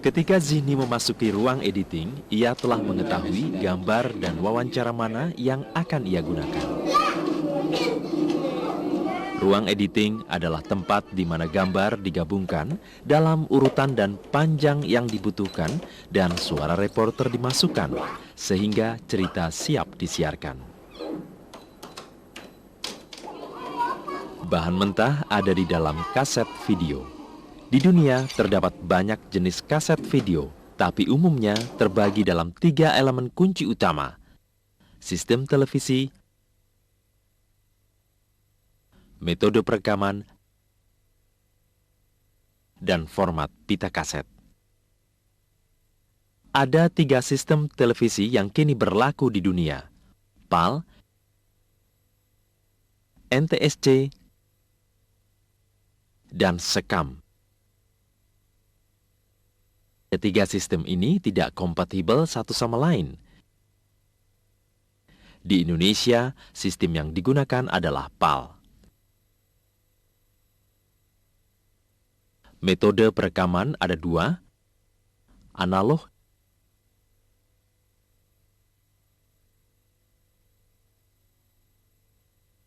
Ketika Zihni memasuki ruang editing, ia telah mengetahui gambar dan wawancara mana yang akan ia gunakan. Ruang editing adalah tempat di mana gambar digabungkan dalam urutan dan panjang yang dibutuhkan dan suara reporter dimasukkan, sehingga cerita siap disiarkan. Bahan mentah ada di dalam kaset video. Di dunia terdapat banyak jenis kaset video, tapi umumnya terbagi dalam 3 elemen kunci utama: sistem televisi, metode perekaman, dan format pita kaset. Ada 3 sistem televisi yang kini berlaku di dunia: PAL, NTSC, dan SECAM. Ketiga sistem ini tidak kompatibel satu sama lain. Di Indonesia, sistem yang digunakan adalah PAL. Metode perekaman ada 2, analog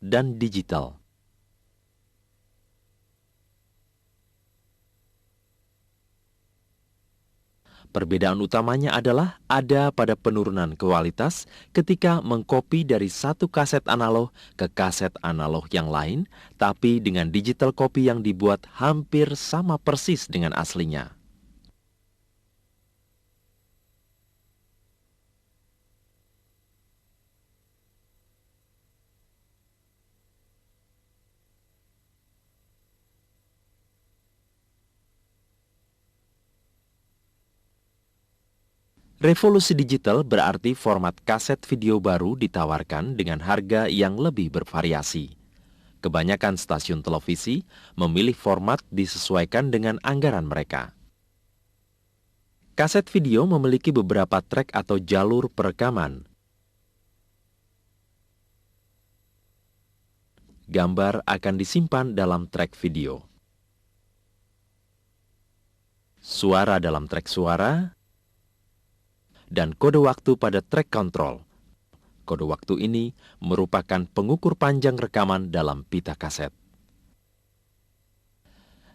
dan digital. Perbedaan utamanya adalah ada pada penurunan kualitas ketika mengkopi dari satu kaset analog ke kaset analog yang lain, tapi dengan digital copy yang dibuat hampir sama persis dengan aslinya. Revolusi digital berarti format kaset video baru ditawarkan dengan harga yang lebih bervariasi. Kebanyakan stasiun televisi memilih format disesuaikan dengan anggaran mereka. Kaset video memiliki beberapa track atau jalur perekaman. Gambar akan disimpan dalam track video. Suara dalam track suara, dan kode waktu pada track control. Kode waktu ini merupakan pengukur panjang rekaman dalam pita kaset.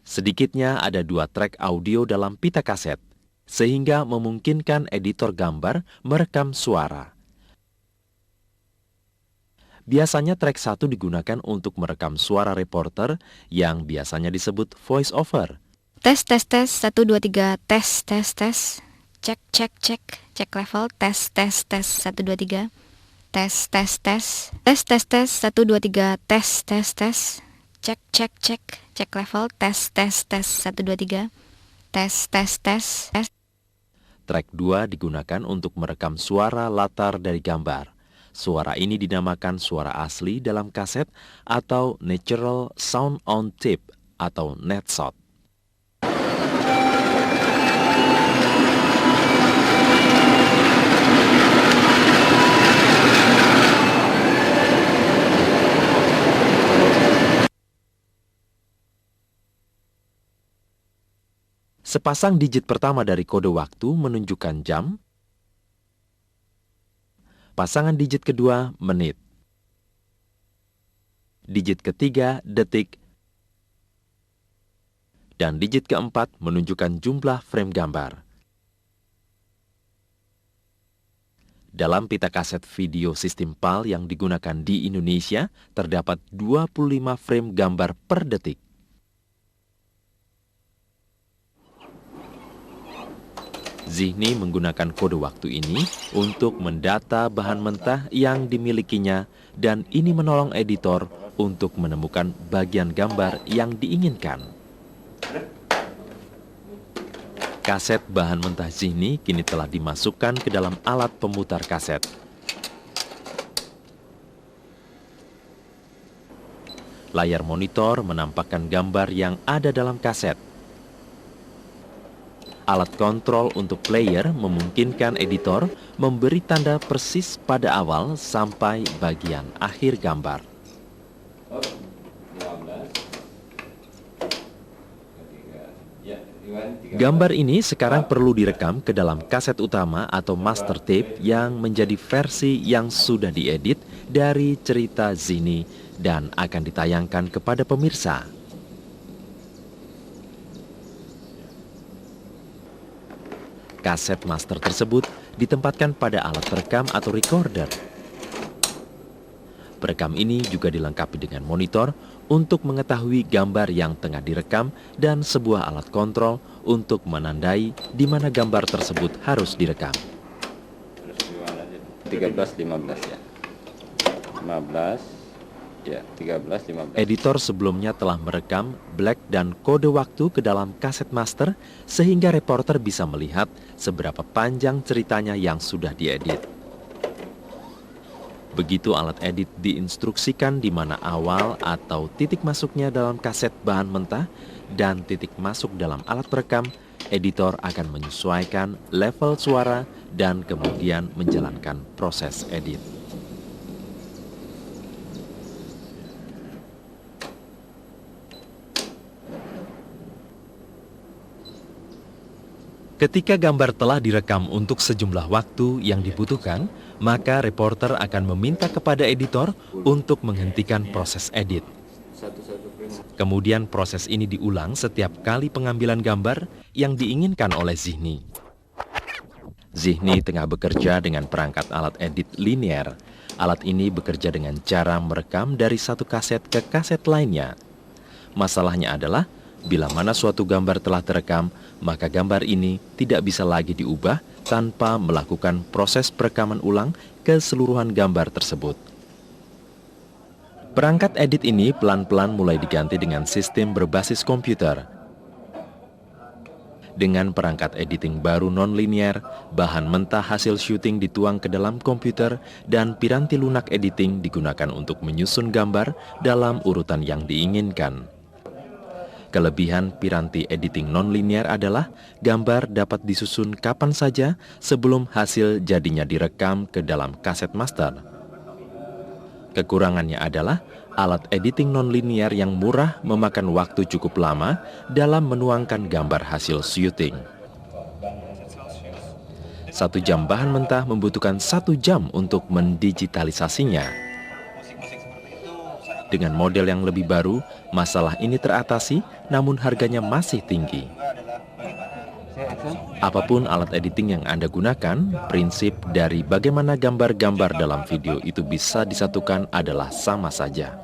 Sedikitnya ada 2 track audio dalam pita kaset, sehingga memungkinkan editor gambar merekam suara. Biasanya track 1 digunakan untuk merekam suara reporter yang biasanya disebut voice over. Tes, 1, 2, 3, tes. Cek level, tes, 1, 2, 3, tes, 1, 2, 3, tes, cek level, tes, 1, 2, 3, tes. Track 2 digunakan untuk merekam suara latar dari gambar. Suara ini dinamakan suara asli dalam kaset atau Natural Sound on Tape atau NetShot. Sepasang digit pertama dari kode waktu menunjukkan jam, pasangan digit kedua menit, digit ketiga detik, dan digit keempat menunjukkan jumlah frame gambar. Dalam pita kaset video sistem PAL yang digunakan di Indonesia, terdapat 25 frame gambar per detik. Zihni menggunakan kode waktu ini untuk mendata bahan mentah yang dimilikinya, dan ini menolong editor untuk menemukan bagian gambar yang diinginkan. Kaset bahan mentah Zihni kini telah dimasukkan ke dalam alat pemutar kaset. Layar monitor menampakkan gambar yang ada dalam kaset. Alat kontrol untuk player memungkinkan editor memberi tanda persis pada awal sampai bagian akhir gambar. Gambar ini sekarang perlu direkam ke dalam kaset utama atau master tape yang menjadi versi yang sudah diedit dari cerita Zihni dan akan ditayangkan kepada pemirsa. Kaset master tersebut ditempatkan pada alat perekam atau recorder. Perekam ini juga dilengkapi dengan monitor untuk mengetahui gambar yang tengah direkam dan sebuah alat kontrol untuk menandai di mana gambar tersebut harus direkam. 13-15 ya. 15 ya, 13-15. Editor sebelumnya telah merekam black dan kode waktu ke dalam kaset master sehingga reporter bisa melihat seberapa panjang ceritanya yang sudah diedit. Begitu alat edit diinstruksikan di mana awal atau titik masuknya dalam kaset bahan mentah dan titik masuk dalam alat perekam, editor akan menyesuaikan level suara dan kemudian menjalankan proses edit. Ketika gambar telah direkam untuk sejumlah waktu yang dibutuhkan, maka reporter akan meminta kepada editor untuk menghentikan proses edit. Kemudian proses ini diulang setiap kali pengambilan gambar yang diinginkan oleh Zihni. Zihni tengah bekerja dengan perangkat alat edit linear. Alat ini bekerja dengan cara merekam dari satu kaset ke kaset lainnya. Masalahnya adalah, bila mana suatu gambar telah terekam, maka gambar ini tidak bisa lagi diubah tanpa melakukan proses perekaman ulang keseluruhan gambar tersebut. Perangkat edit ini pelan-pelan mulai diganti dengan sistem berbasis komputer. Dengan perangkat editing baru non-linear, bahan mentah hasil syuting dituang ke dalam komputer dan piranti lunak editing digunakan untuk menyusun gambar dalam urutan yang diinginkan. Kelebihan piranti editing non-linear adalah gambar dapat disusun kapan saja sebelum hasil jadinya direkam ke dalam kaset master. Kekurangannya adalah alat editing non-linear yang murah memakan waktu cukup lama dalam menuangkan gambar hasil syuting. 1 jam bahan mentah membutuhkan 1 jam untuk mendigitalisasinya. Dengan model yang lebih baru, masalah ini teratasi, namun harganya masih tinggi. Apapun alat editing yang Anda gunakan, prinsip dari bagaimana gambar-gambar dalam video itu bisa disatukan adalah sama saja.